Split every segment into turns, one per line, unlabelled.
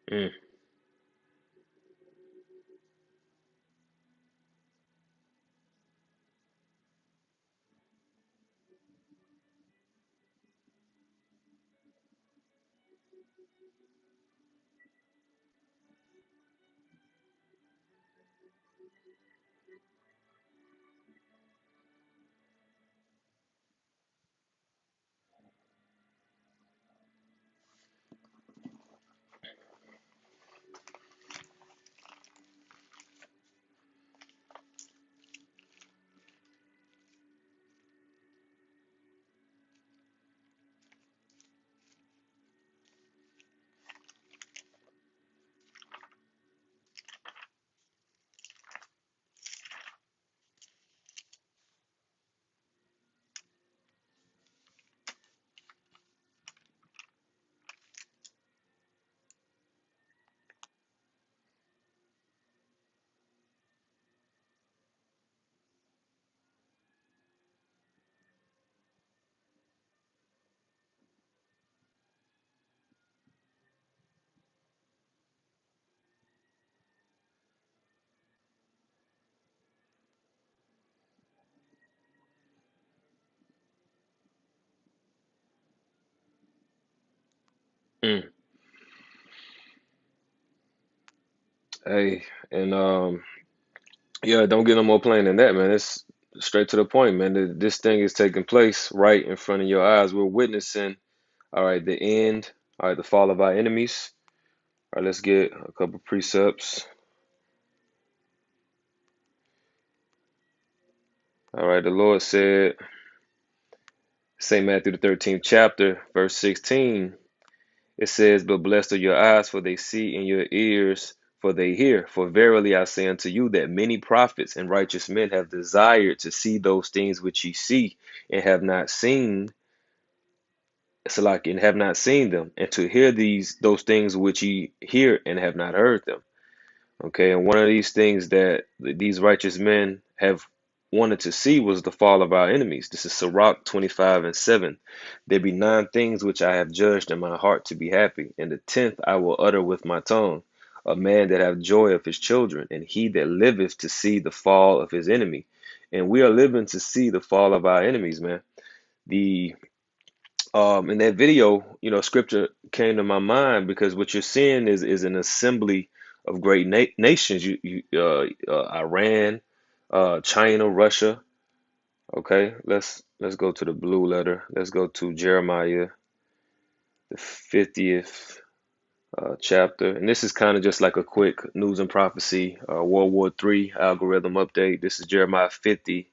Mm, mm. Hey, and yeah, don't get no more plain than that, man. It's straight to the point, man. This thing is taking place right in front of your eyes. We're witnessing, all right, the end, all right, the fall of our enemies. All right, let's get a couple precepts. All right, the Lord said, St. Matthew the 13th chapter, verse 16. It says, but blessed are your eyes, for they see, and your ears, for they hear. For verily I say unto you that many prophets and righteous men have desired to see those things which ye see, and have not seen, and have not seen them, and to hear those things which ye hear and have not heard them. Okay, and one of these things that these righteous men have wanted to see was the fall of our enemies. This is Sirach 25 and 7. There be 9 things which I have judged in my heart to be happy, and the 10th I will utter with my tongue. A man that have joy of his children, and he that liveth to see the fall of his enemy. And we are living to see the fall of our enemies, man. The In that video, scripture came to my mind because what you're seeing is an assembly of great nations. Iran, China, Russia. Okay, let's go to the blue letter. Let's go to Jeremiah, the 50th chapter, and this is kind of just like a quick news and prophecy, World War III algorithm update. This is Jeremiah 50,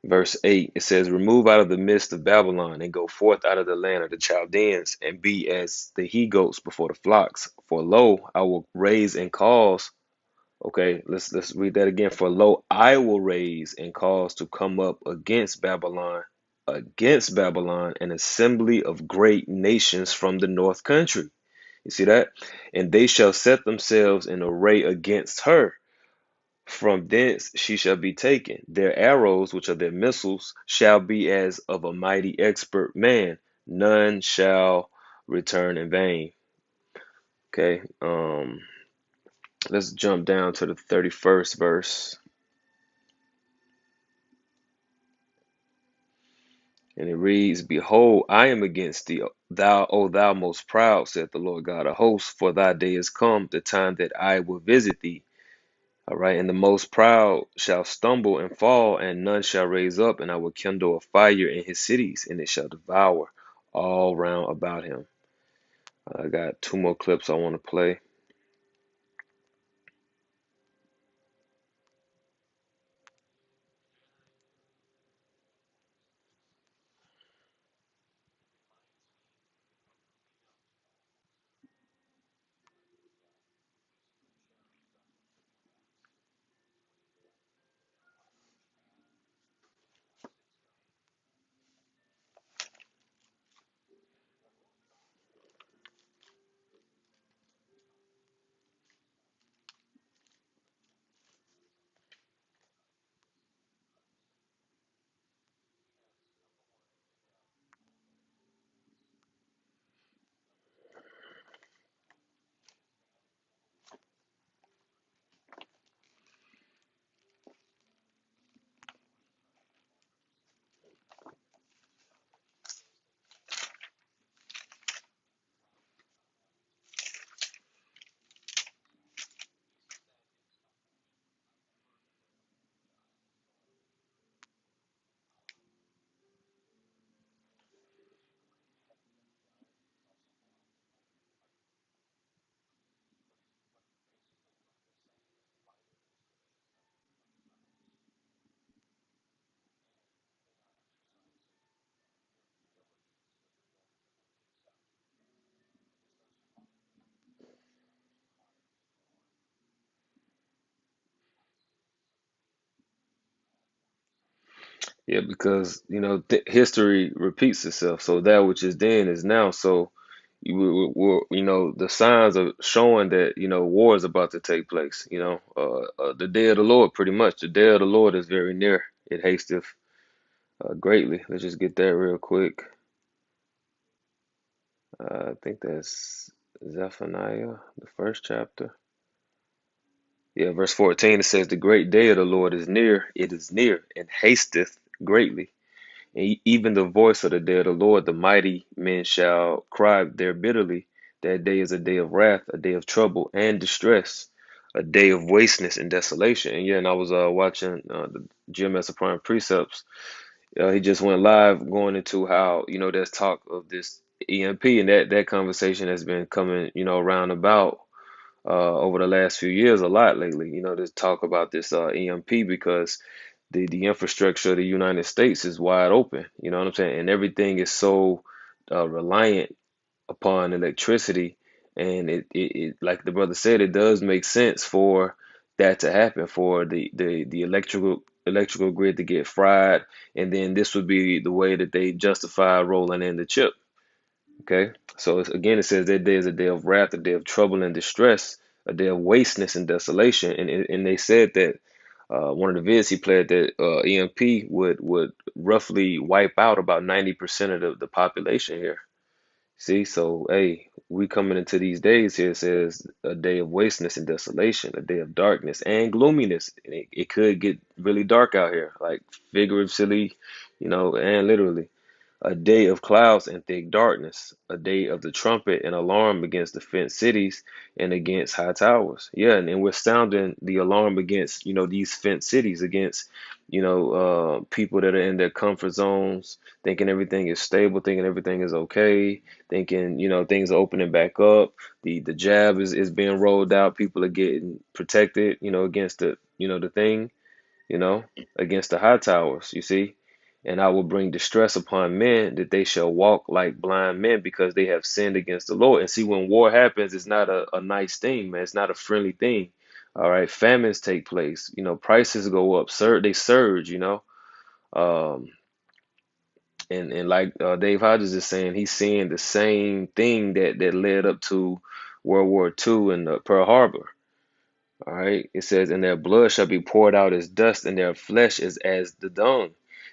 Verse 8, it says, remove out of the midst of Babylon and go forth out of the land of the Chaldeans and be as the he goats before the flocks. For lo, I will raise and cause. Okay, let's read that again. For lo, I will raise and cause to come up against Babylon, an assembly of great nations from the north country. You see that? And they shall set themselves in array against her. From thence she shall be taken. Their arrows, which are their missiles, shall be as of a mighty expert man. None shall return in vain. Okay. Let's jump down to the 31st verse. And it reads, behold, I am against thee, thou, O thou most proud, saith the Lord God of hosts, for thy day is come, the time that I will visit thee. All right, and the most proud shall stumble and fall, and none shall raise up, and I will kindle a fire in his cities, and it shall devour all round about him. I got 2 more clips I want to play. Yeah, because th history repeats itself. So that which is then is now. So the signs are showing that war is about to take place. The day of the Lord, pretty much. The day of the Lord is very near. It hasteth greatly. Let's just get that real quick. I think that's Zephaniah, the first chapter. Yeah, verse 14, it says, "The great day of the Lord is near, it is near, and hasteth greatly. And even the voice of the day of the Lord, the mighty men shall cry there bitterly. That day is a day of wrath, a day of trouble and distress, a day of wasteness and desolation." And yeah, and I was watching the GMS Prime Precepts. He just went live going into how, there's talk of this EMP, and that conversation has been coming, around about over the last few years a lot lately. There's talk about this EMP because the infrastructure of the United States is wide open. You know what I'm saying? And everything is so reliant upon electricity. And it, like the brother said, it does make sense for that to happen, for the electrical grid to get fried. And then this would be the way that they justify rolling in the chip. Okay, so again, it says that day is a day of wrath, a day of trouble and distress, a day of wasteness and desolation. And they said that one of the vids he played that EMP would roughly wipe out about 90% of the population here. See, so hey, we coming into these days here. It says a day of wasteness and desolation, a day of darkness and gloominess. And it could get really dark out here, like figuratively, and literally. A day of clouds and thick darkness, a day of the trumpet and alarm against the fenced cities and against high towers. Yeah, and we're sounding the alarm against, these fenced cities, against, people that are in their comfort zones, thinking everything is stable, thinking everything is okay, thinking, things are opening back up. The jab is being rolled out. People are getting protected, against the thing you know, against the high towers, you see. And I will bring distress upon men that they shall walk like blind men because they have sinned against the Lord. And see, when war happens, it's not a nice thing, man. It's not a friendly thing. All right. Famines take place, prices go up, they surge, Um, and like Dave Hodges is saying, he's seeing the same thing that led up to World War II and Pearl Harbor. All right. It says, "And their blood shall be poured out as dust, and their flesh is as the dung.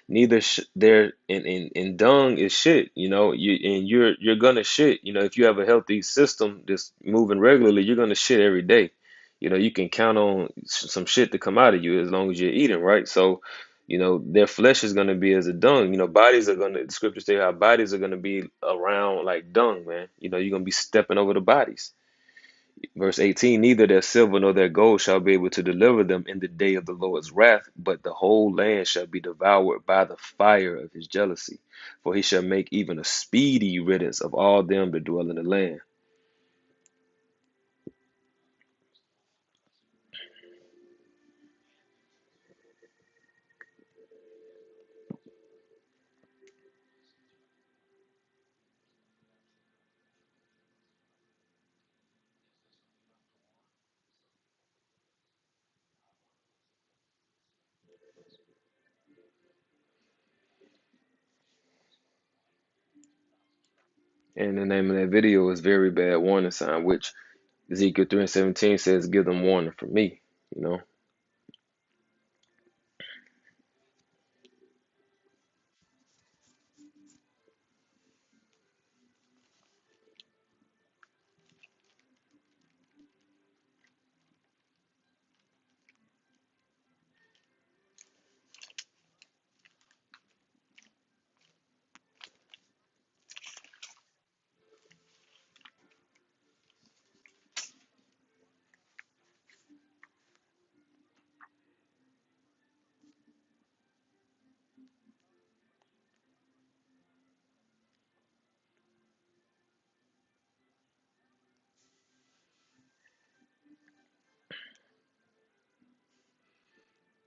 Neither their and dung is shit. You're gonna shit. If you have a healthy system just moving regularly, you're gonna shit every day. You can count on some shit to come out of you as long as you're eating, right? So, their flesh is gonna be as a dung. Bodies are gonna. The scriptures say how bodies are gonna be around like dung, man. You're gonna be stepping over the bodies. Verse 18, "Neither their silver nor their gold shall be able to deliver them in the day of the Lord's wrath, but the whole land shall be devoured by the fire of his jealousy. For he shall make even a speedy riddance of all them that dwell in the land." And the name of that video is "Very Bad Warning Sign," which Ezekiel 3:17 says, "Give them warning from me." You know,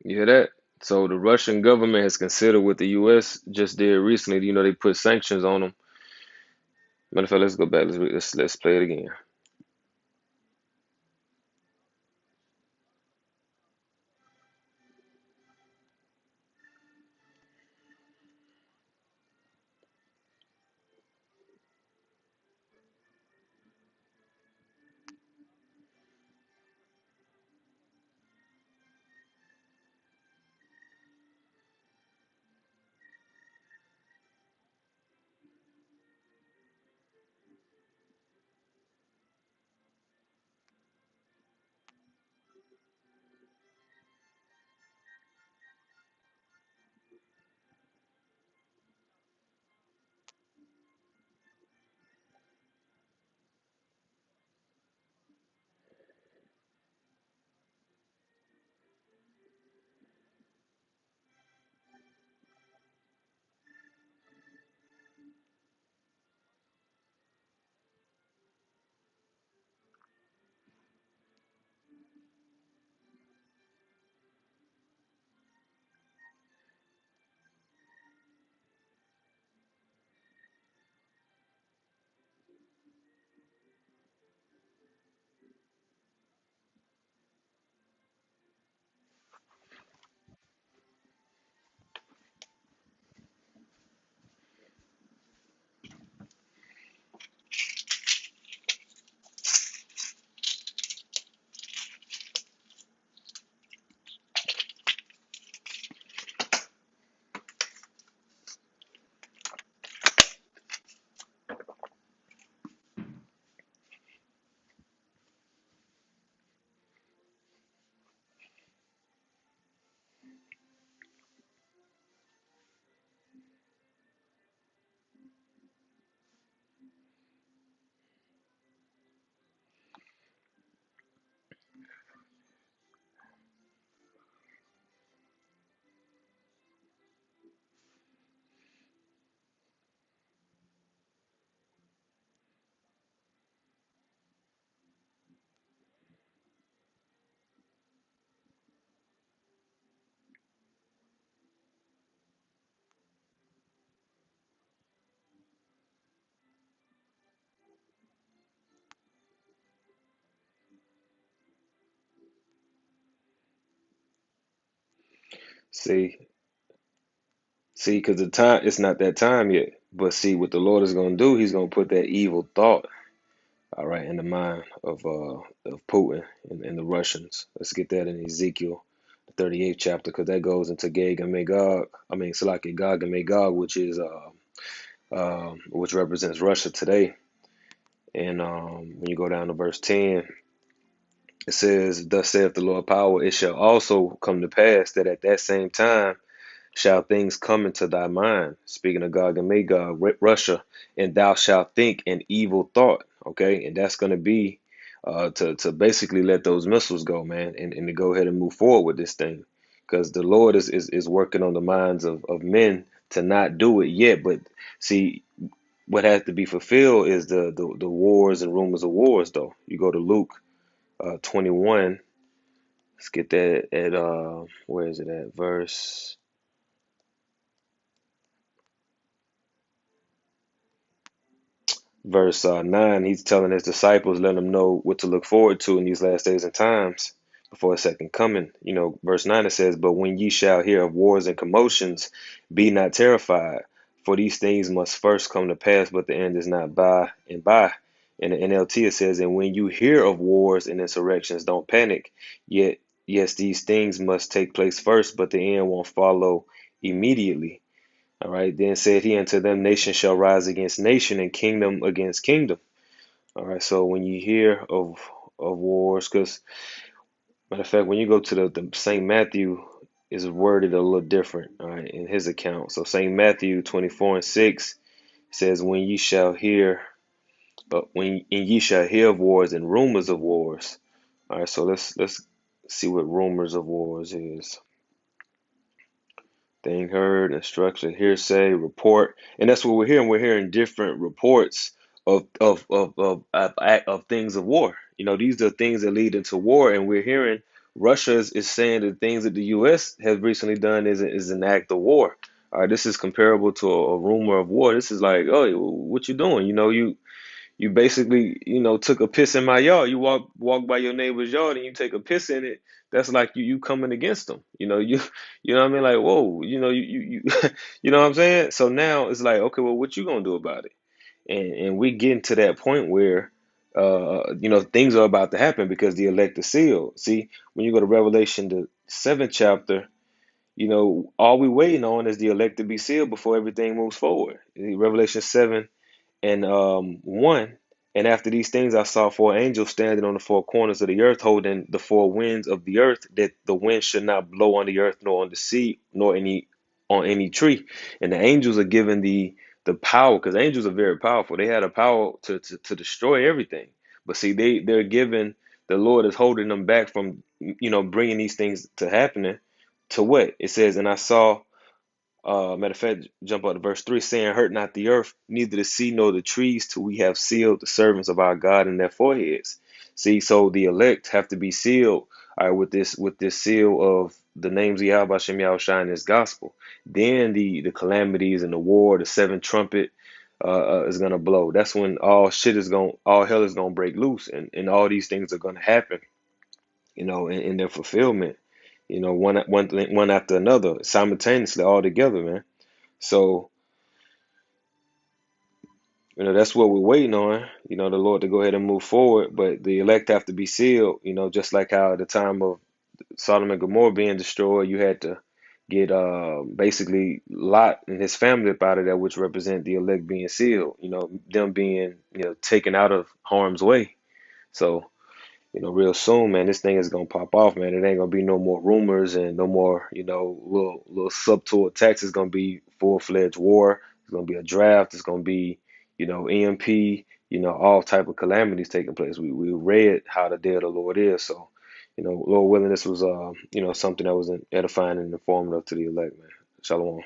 you hear that? So the Russian government has considered what the U.S. just did recently. They put sanctions on them. Matter of fact, let's go back. Let's play it again. See, see, because the time it's not that time yet. But see, what the Lord is going to do, He's going to put that evil thought, all right, in the mind of Putin and the Russians. Let's get that in Ezekiel, the 38th chapter, because that goes into Gog and Magog. I mean, Salaki Gog and Magog, which represents Russia today. And when you go down to verse 10, it says, "Thus saith the Lord power, it shall also come to pass that at that same time shall things come into thy mind," speaking of Gog and Magog, Russia, "and thou shalt think an evil thought." Okay, and that's going to be to basically let those missiles go, man, and to go ahead and move forward with this thing, because the Lord is working on the minds of men to not do it yet. But see, what has to be fulfilled is the wars and rumors of wars, though. You go to Luke 21. Let's get that at where is it at? Verse 9, he's telling his disciples, letting them know what to look forward to in these last days and times before a second coming. Verse 9, it says, "But when ye shall hear of wars and commotions, be not terrified, for these things must first come to pass, but the end is not by and by." In the NLT, it says, "And when you hear of wars and insurrections, don't panic. Yet, yes, these things must take place first, but the end won't follow immediately." All right. Then said he unto them, "Nation shall rise against nation, and kingdom against kingdom." All right. So when you hear of wars, because matter of fact, when you go to the Saint Matthew is worded a little different. All right, in his account. So Saint Matthew 24:6 says, when ye shall hear of wars and rumors of wars." All right. So let's see what rumors of wars is. Thing heard, instruction, hearsay, report, and that's what we're hearing. We're hearing different reports of things of war. These are things that lead into war, and we're hearing Russia is saying that things that the U.S. has recently done is an act of war. All right, this is comparable to a rumor of war. This is like, oh, what you doing? You basically, took a piss in my yard. You walk by your neighbor's yard and you take a piss in it. That's like you coming against them. You know what I mean? Like, whoa, you know what I'm saying? So now it's like, okay, well, what you gonna do about it? And we getting to that point where, things are about to happen because the elect are sealed. See, when you go to Revelation, the 7th chapter, all we waiting on is the elect to be sealed before everything moves forward. Revelation 7 and 1. "And after these things I saw four angels standing on the four corners of the earth, holding the four winds of the earth, that the wind should not blow on the earth, nor on the sea, nor on any tree." And the angels are given the power, because angels are very powerful. They had a power to destroy everything. But see, they're given, the Lord is holding them back from bringing these things to happening. To what it says, "And I saw," matter of fact, jump up to verse 3, saying, "Hurt not the earth, neither the sea nor the trees, till we have sealed the servants of our God in their foreheads." See, so the elect have to be sealed, all right, with this seal of the names of Yahweh Shem Yahushua in this gospel. Then the calamities and the war, the seventh trumpet, is gonna blow. That's when all hell is gonna break loose, and all these things are gonna happen, in their fulfillment. One after another, simultaneously, all together, man. So, that's what we're waiting on, the Lord to go ahead and move forward. But the elect have to be sealed, just like how at the time of Sodom and Gomorrah being destroyed, you had to get basically Lot and his family up out of there, which represent the elect being sealed, them being, taken out of harm's way. So, real soon, man, this thing is gonna pop off, man. It ain't gonna be no more rumors and no more, little subtle attacks. It's gonna be full-fledged war. It's gonna be a draft. It's gonna be, EMP. All type of calamities taking place. We read how the day of the Lord is. So, Lord willing, this was something that was edifying and informative to the elect, man. Shalom.